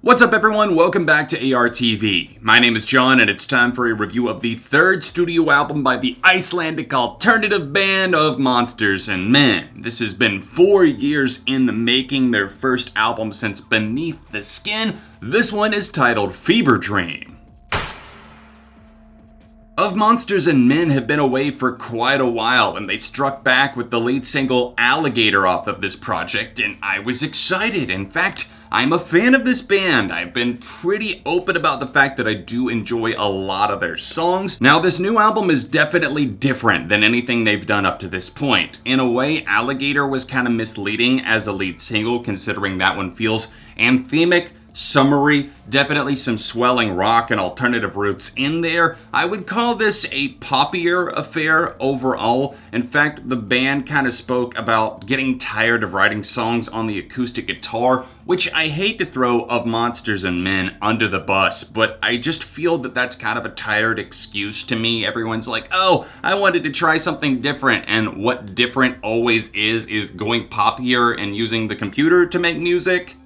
What's up everyone, welcome back to ARTV. My name is John and it's time for a review of the third studio album by the Icelandic alternative band of Monsters and Men. This has been 4 years in the making, their first album since Beneath the Skin. This one is titled Fever Dream. Of Monsters and Men have been away for quite a while, and they struck back with the lead single Alligator off of this project, and I was excited. In fact, I'm a fan of this band. I've been pretty open about the fact that I do enjoy a lot of their songs. Now, this new album is definitely different than anything they've done up to this point. In a way, Alligator was kind of misleading as a lead single, considering that one feels anthemic, summery, definitely some swelling rock and alternative roots in there. I would call this a poppier affair overall. In fact, the band kind of spoke about getting tired of writing songs on the acoustic guitar, which I hate to throw Of Monsters and Men under the bus, but I just feel that that's kind of a tired excuse to me. Everyone's like, oh, I wanted to try something different, and what different always is going poppier and using the computer to make music.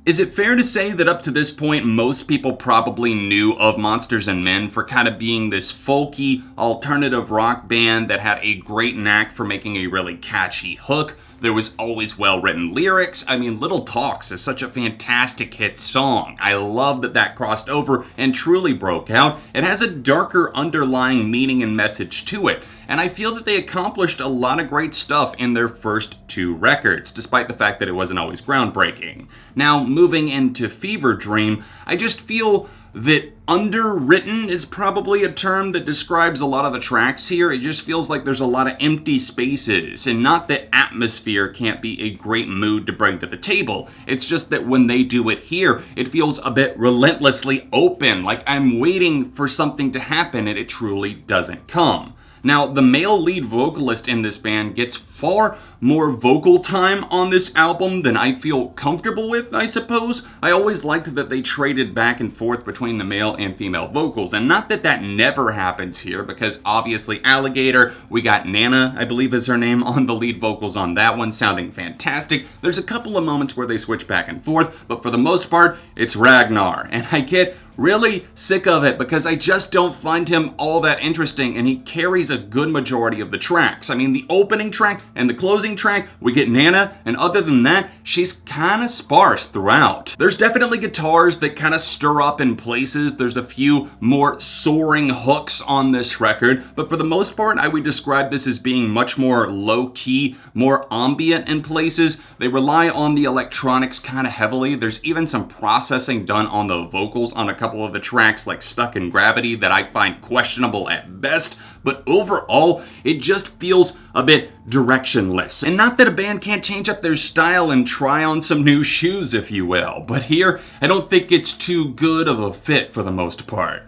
Is it fair to say that up to this point, most people probably knew Of Monsters and Men for kind of being this folky, alternative rock band that had a great knack for making a really catchy hook? There was always well-written lyrics. I mean, Little Talks is such a fantastic hit song. I love that that crossed over and truly broke out. It has a darker underlying meaning and message to it. And I feel that they accomplished a lot of great stuff in their first 2 records, despite the fact that it wasn't always groundbreaking. Now, moving into Fever Dream, I just feel that underwritten is probably a term that describes a lot of the tracks here. It just feels like there's a lot of empty spaces, and not that atmosphere can't be a great mood to bring to the table. It's just that when they do it here, it feels a bit relentlessly open, like I'm waiting for something to happen and it truly doesn't come. Now, the male lead vocalist in this band gets far more vocal time on this album than I feel comfortable with, I suppose. I always liked that they traded back and forth between the male and female vocals, and not that that never happens here, because obviously Alligator, we got Nana, I believe is her name, on the lead vocals on that one, sounding fantastic. There's a couple of moments where they switch back and forth, but for the most part, it's Ragnar, and I get really sick of it because I just don't find him all that interesting, and he carries a good majority of the tracks. I mean, the opening track and the closing track, we get Nana, and other than that, she's kind of sparse throughout. There's definitely guitars that kind of stir up in places. There's a few more soaring hooks on this record, but for the most part, I would describe this as being much more low-key, more ambient in places. They rely on the electronics kind of heavily. There's even some processing done on the vocals on a couple of the tracks like Stuck in Gravity that I find questionable at best, but overall, it just feels a bit directionless. And not that a band can't change up their style and try on some new shoes, if you will, but here, I don't think it's too good of a fit for the most part.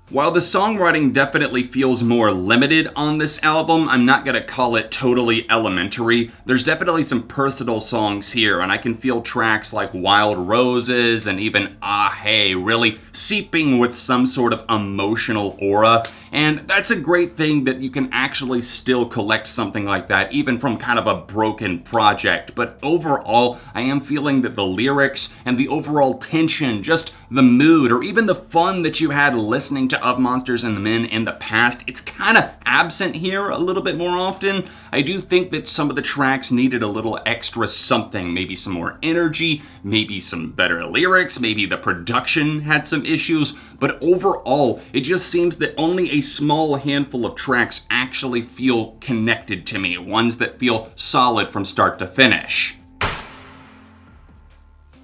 While the songwriting definitely feels more limited on this album, I'm not gonna call it totally elementary. There's definitely some personal songs here, and I can feel tracks like Wild Roses and even Ahay really seeping with some sort of emotional aura. And that's a great thing that you can actually still collect something like that, even from kind of a broken project. But overall, I am feeling that the lyrics and the overall tension, just the mood, or even the fun that you had listening to Of Monsters and Men in the past, it's kind of absent here a little bit more often. I do think that some of the tracks needed a little extra something, maybe some more energy, maybe some better lyrics, maybe the production had some issues, but overall, it just seems that only a small handful of tracks actually feel connected to me, ones that feel solid from start to finish.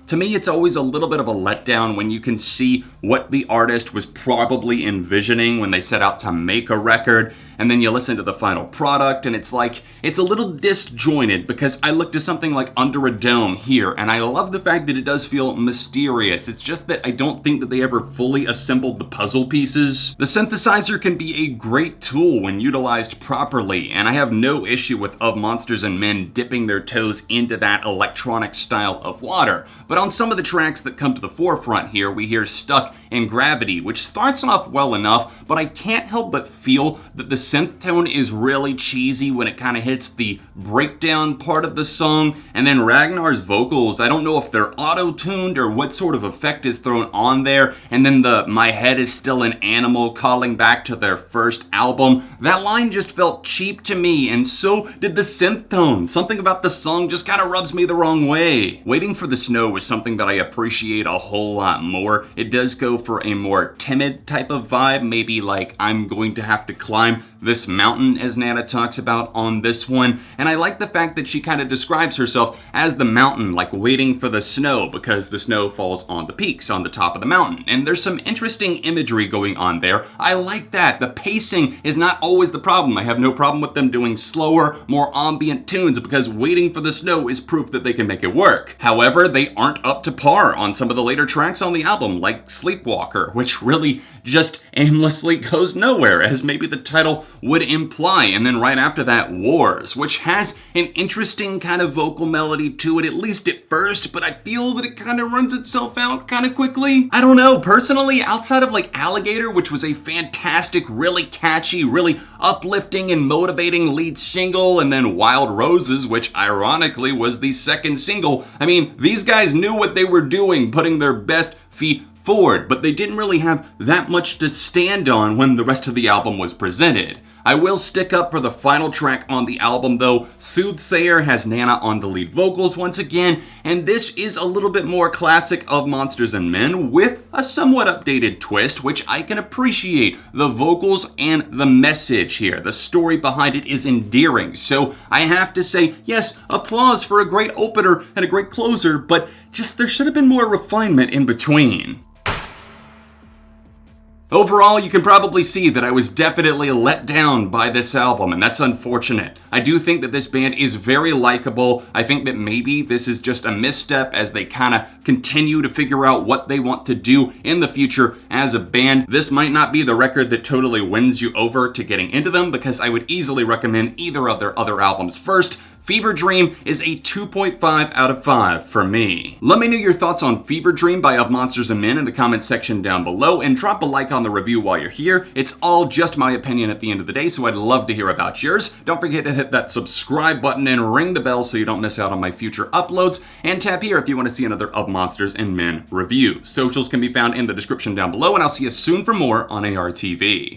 To me, it's always a little bit of a letdown when you can see what the artist was probably envisioning when they set out to make a record, and then you listen to the final product, and it's like, it's a little disjointed, because I look to something like Under a Dome here, and I love the fact that it does feel mysterious. It's just that I don't think that they ever fully assembled the puzzle pieces. The synthesizer can be a great tool when utilized properly, and I have no issue with Of Monsters and Men dipping their toes into that electronic style of water, but But on some of the tracks that come to the forefront here, we hear Stuck in Gravity, which starts off well enough, but I can't help but feel that the synth tone is really cheesy when it kind of hits the breakdown part of the song. And then Ragnar's vocals, I don't know if they're auto-tuned or what sort of effect is thrown on there. And then the "my head is still an animal" calling back to their first album. That line just felt cheap to me, and so did the synth tone. Something about the song just kind of rubs me the wrong way. Waiting for the Snow is something that I appreciate a whole lot more. It does go for a more timid type of vibe, maybe like I'm going to have to climb this mountain, as Nana talks about on this one. And I like the fact that she kind of describes herself as the mountain, like waiting for the snow, because the snow falls on the peaks on the top of the mountain. And there's some interesting imagery going on there. I like that. The pacing is not always the problem. I have no problem with them doing slower, more ambient tunes, because Waiting for the Snow is proof that they can make it work. However, they aren't up to par on some of the later tracks on the album, like Sleepwalker, which really just aimlessly goes nowhere, as maybe the title would imply. And then right after that, Wars, which has an interesting kind of vocal melody to it, at least at first, but I feel that it kind of runs itself out kind of quickly. I don't know, personally, outside of like Alligator, which was a fantastic, really catchy, really uplifting and motivating lead single, and then Wild Roses, which ironically was the second single, I mean, these guys knew what they were doing, putting their best feet forward, but they didn't really have that much to stand on when the rest of the album was presented. I will stick up for the final track on the album though. Soothsayer has Nana on the lead vocals once again, and this is a little bit more classic of Monsters and Men with a somewhat updated twist, which I can appreciate. The vocals and the message here, the story behind it is endearing, so I have to say, yes, applause for a great opener and a great closer, but just there should have been more refinement in between. Overall, you can probably see that I was definitely let down by this album, and that's unfortunate. I do think that this band is very likable. I think that maybe this is just a misstep as they kind of continue to figure out what they want to do in the future as a band. This might not be the record that totally wins you over to getting into them, because I would easily recommend either of their other albums first. Fever Dream is a 2.5 out of 5 for me. Let me know your thoughts on Fever Dream by Of Monsters and Men in the comments section down below, and drop a like on the review while you're here. It's all just my opinion at the end of the day, so I'd love to hear about yours. Don't forget to hit that subscribe button and ring the bell so you don't miss out on my future uploads, and tap here if you want to see another Of Monsters and Men review. Socials can be found in the description down below, and I'll see you soon for more on ARTV.